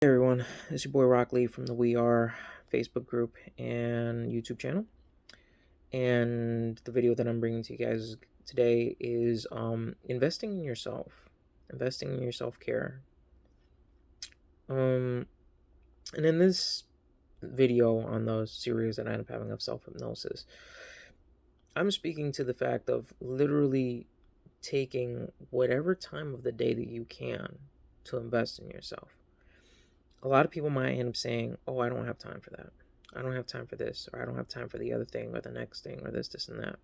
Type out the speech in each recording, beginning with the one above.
Hey everyone, it's your boy Rock Lee from the We Are Facebook group and YouTube channel. And the video that I'm bringing to you guys today is investing in yourself, investing in your self care. And in this video on the series that I end up having of self hypnosis, I'm speaking to the fact of literally taking whatever time of the day that you can to invest in yourself. A lot of people might end up saying, "Oh, I don't have time for that. I don't have time for this, or I don't have time for the other thing, or the next thing, or this, and that."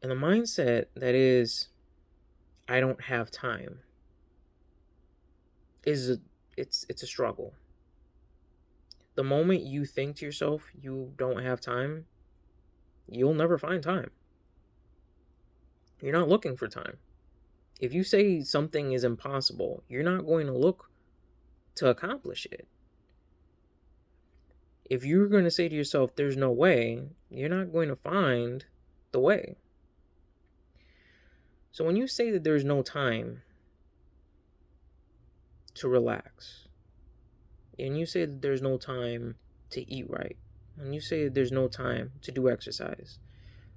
And the mindset that is, "I don't have time," is it's a struggle. The moment you think to yourself you don't have time, you'll never find time. You're not looking for time. If you say something is impossible, you're not going to look to accomplish it. If you're going to say to yourself, "There's no way," you're not going to find the way. So when you say that there's no time to relax, and you say that there's no time to eat right, when you say that there's no time to do exercise,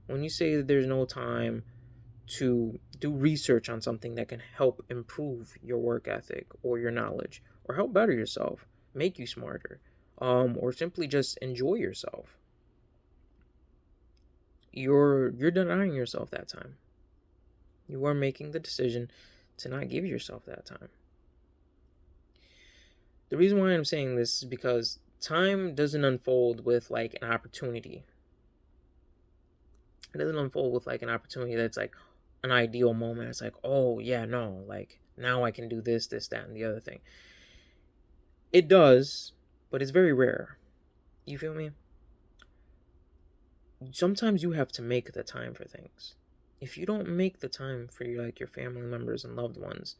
when you say that there's no time to do research on something that can help improve your work ethic or your knowledge, or help better yourself, make you smarter, or simply just enjoy yourself, you're denying yourself that time. You are making the decision to not give yourself that time. The reason why I'm saying this is because time doesn't unfold with like an opportunity. It doesn't unfold with like an opportunity that's like an ideal moment. It's like, "Oh, yeah, no, like now I can do this, this, that, and the other thing." It does, but it's very rare. You feel me? Sometimes you have to make the time for things. If you don't make the time for your family members and loved ones,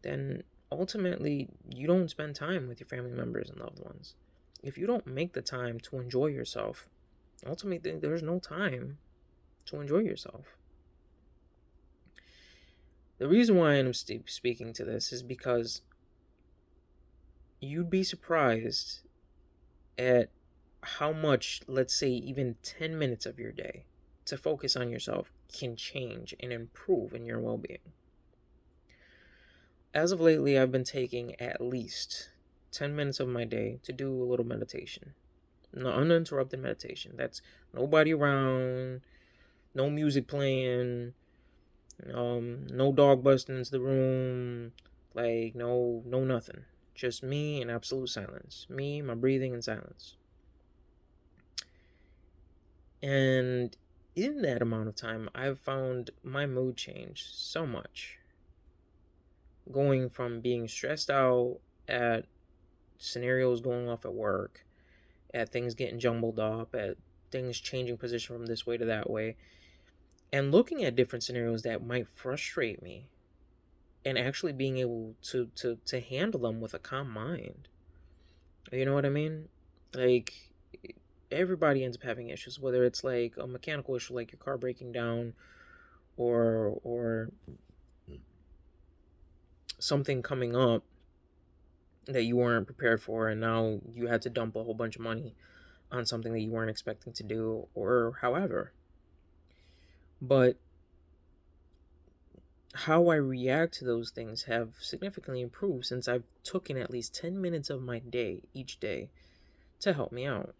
then ultimately you don't spend time with your family members and loved ones. If you don't make the time to enjoy yourself, ultimately there's no time to enjoy yourself. The reason why I'm speaking to this is because you'd be surprised at how much, let's say, even 10 minutes of your day to focus on yourself can change and improve in your well being. As of lately, I've been taking at least 10 minutes of my day to do a little meditation. No uninterrupted meditation. That's nobody around, no music playing, no dog busting into the room, like no nothing. Just me and absolute silence. Me, my breathing, and silence. And in that amount of time, I've found my mood change so much. Going from being stressed out at scenarios going off at work, at things getting jumbled up, at things changing position from this way to that way, and looking at different scenarios that might frustrate me, and actually being able to handle them with a calm mind. You know what I mean? Like, everybody ends up having issues, whether it's like a mechanical issue like your car breaking down, or something coming up that you weren't prepared for, and now you had to dump a whole bunch of money on something that you weren't expecting to do, or however. But how I react to those things have significantly improved since I've taken at least 10 minutes of my day each day to help me out.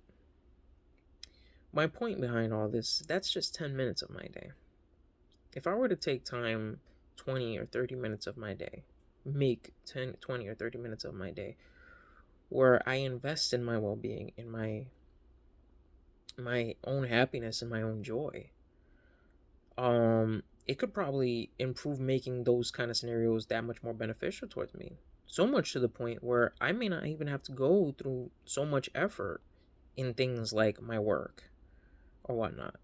My point behind all this, that's just 10 minutes of my day. If I were to take time 20 or 30 minutes of my day, make 10, 20 or 30 minutes of my day where I invest in my well-being, in my own happiness and my own joy, it could probably improve making those kind of scenarios that much more beneficial towards me. So much to the point where I may not even have to go through so much effort in things like my work or whatnot.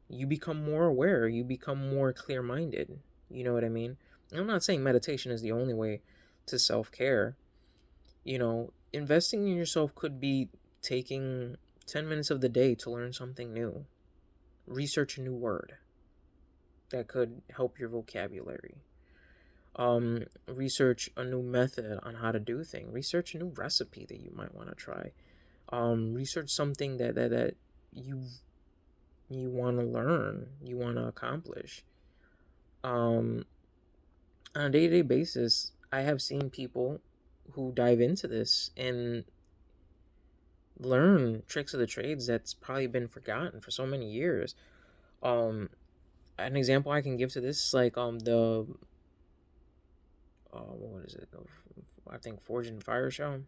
You become more aware, you become more clear minded. You know what I mean? I'm not saying meditation is the only way to self care. Investing in yourself could be taking 10 minutes of the day to learn something new, research a new word that could help your vocabulary. Research a new method on how to do things. Research a new recipe that you might want to try. Research something that you you want to learn, you want to accomplish. Um, on a day-to-day basis, I have seen people who dive into this and learn tricks of the trades that's probably been forgotten for so many years. Um, an example I can give to this is like the what is it? I think Forge and Fire show.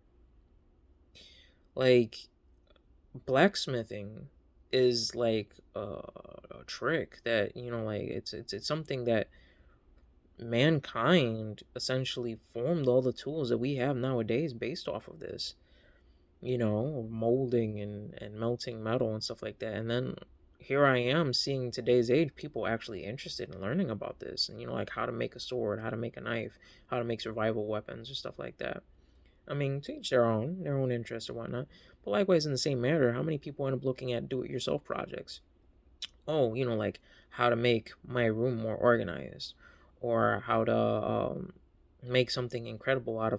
Like blacksmithing is like a trick that like it's something that mankind essentially formed all the tools that we have nowadays based off of this, molding and melting metal and stuff like that. And then here I am seeing today's age people actually interested in learning about this, and like how to make a sword, how to make a knife, how to make survival weapons or stuff like that. I mean, to each their own interest or whatnot. But likewise, in the same matter, how many people end up looking at do-it-yourself projects? Oh, like how to make my room more organized, or how to make something incredible out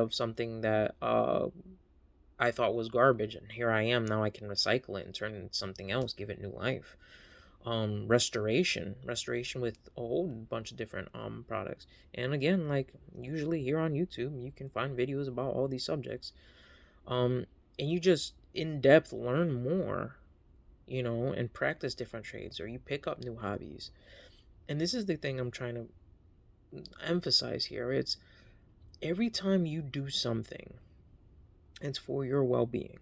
of something that I thought was garbage, and here I am now. I can recycle it and turn it into something else, give it new life. Restoration with a whole bunch of different products. And again, like usually here on YouTube, you can find videos about all these subjects. Um, and you just in depth learn more, and practice different trades, or you pick up new hobbies. And this is the thing I'm trying to emphasize here. It's every time you do something, it's for your well-being.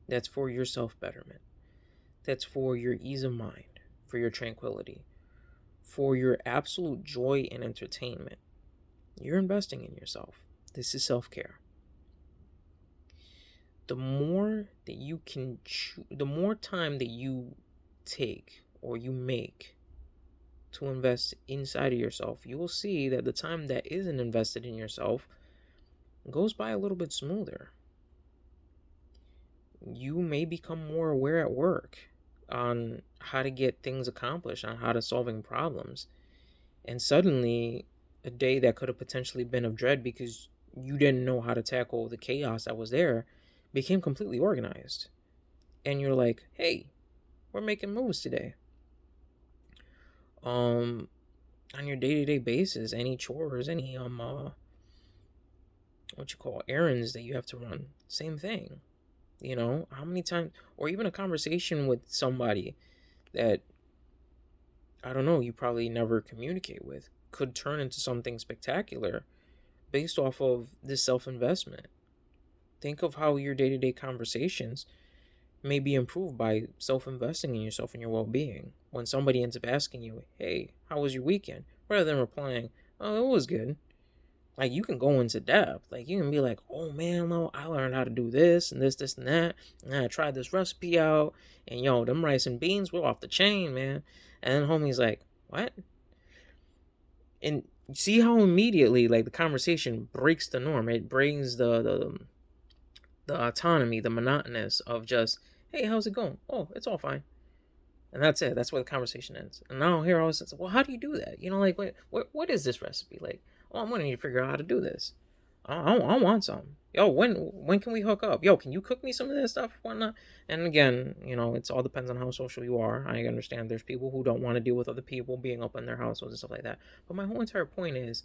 That's for your self-betterment. That's for your ease of mind, for your tranquility, for your absolute joy and entertainment. You're investing in yourself. This is self-care. The more that you can the more time that you take or you make to invest inside of yourself, you will see that the time that isn't invested in yourself goes by a little bit smoother. You may become more aware at work on how to get things accomplished, on how to solving problems. And suddenly, a day that could have potentially been of dread because you didn't know how to tackle the chaos that was there became completely organized. And you're like, hey, we're making moves today. On your day-to-day basis, any chores, any what you call errands that you have to run, same thing. How many times, or even a conversation with somebody that I don't know, you probably never communicate with, could turn into something spectacular based off of this self-investment. Think of how your day-to-day conversations may be improved by self-investing in yourself and your well-being. When somebody ends up asking you, hey, how was your weekend, rather than replying, oh, it was good. Like, you can go into depth. Like, you can be like, oh man, no, I learned how to do this and this and that, and I tried this recipe out, and them rice and beans were off the chain, man. And then homie's like, what? And see how immediately like the conversation breaks the norm. It brings the autonomy, the monotonous of just, hey, how's it going? Oh, it's all fine. And that's it. That's where the conversation ends. And now here I was, well, how do you do that? Like, what is this recipe? Like, oh, I'm gonna need to figure out how to do this. I want some. Yo, when can we hook up? Yo, can you cook me some of this stuff? Whatnot? And again, it's all depends on how social you are. I understand there's people who don't want to deal with other people being up in their households and stuff like that. But my whole entire point is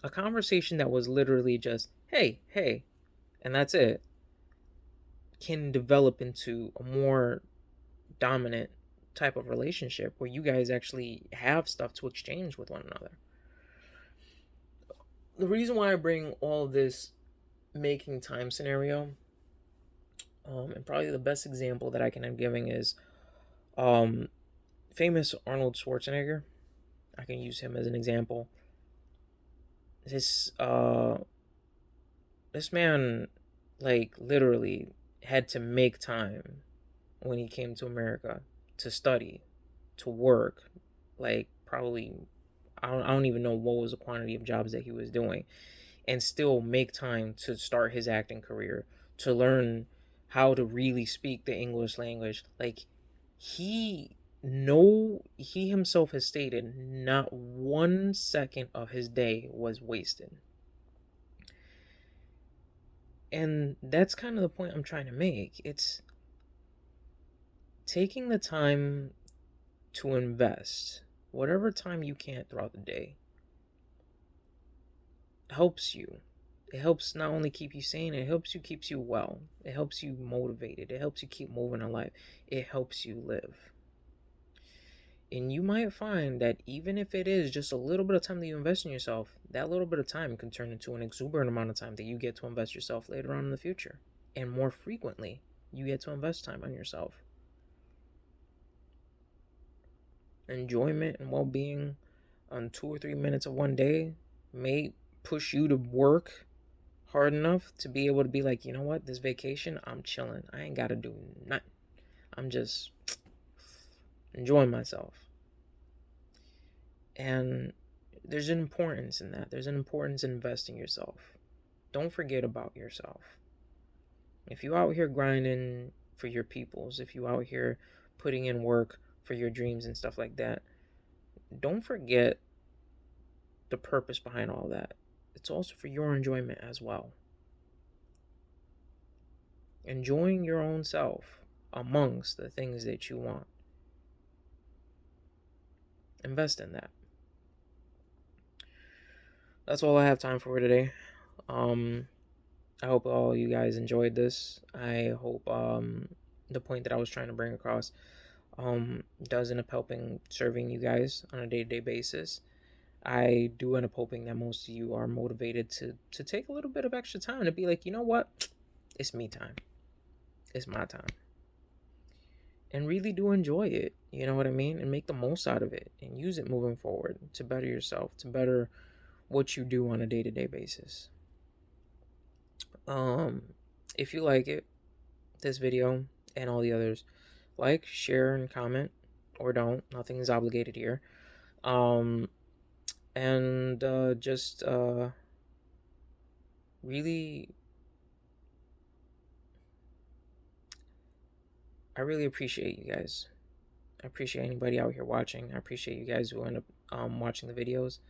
a conversation that was literally just, hey, and that's it, can develop into a more dominant type of relationship where you guys actually have stuff to exchange with one another. The reason why I bring all this making time scenario, and probably the best example that I can end giving is um, famous Arnold Schwarzenegger. I can use him as an example. This this man, like, literally had to make time when he came to America to study, to work, like probably I don't even know what was the quantity of jobs that he was doing, and still make time to start his acting career, to learn how to really speak the English language. Like, he No, he himself has stated not 1 second of his day was wasted. And that's kind of the point I'm trying to make. It's taking the time to invest whatever time you can throughout the day helps you. It helps not only keep you sane, it helps you keeps you well. It helps you motivated. It helps you keep moving in life. It helps you live. And you might find that even if it is just a little bit of time that you invest in yourself, that little bit of time can turn into an exuberant amount of time that you get to invest yourself later on in the future. And more frequently, you get to invest time on yourself. Enjoyment and well being on 2 or 3 minutes of one day may push you to work hard enough to be able to be like, you know what, this vacation, I'm chilling. I ain't got to do nothing. I'm just enjoying myself. And there's an importance in that. There's an importance in investing yourself. Don't forget about yourself. If you out here grinding for your peoples, if you out here putting in work for your dreams and stuff like that, don't forget the purpose behind all that. It's also for your enjoyment as well. Enjoying your own self amongst the things that you want. Invest in that. That's all I have time for today. I hope all you guys enjoyed this. I hope the point that I was trying to bring across does end up helping serving you guys on a day-to-day basis. I do end up hoping that most of you are motivated to take a little bit of extra time to be like, you know what? It's me time. It's my time. And really do enjoy it. You know what I mean? And make the most out of it and use it moving forward to better yourself, to better what you do on a day-to-day basis. If you like it, this video and all the others, like, share, and comment, or don't. Nothing is obligated here. Um, and just really, I really appreciate you guys. I appreciate anybody out here watching. I appreciate you guys who end up watching the videos.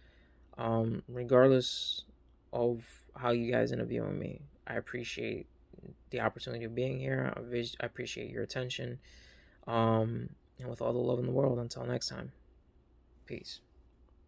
Regardless of how you guys end up viewing me, I appreciate the opportunity of being here. I appreciate your attention. And with all the love in the world, until next time, peace.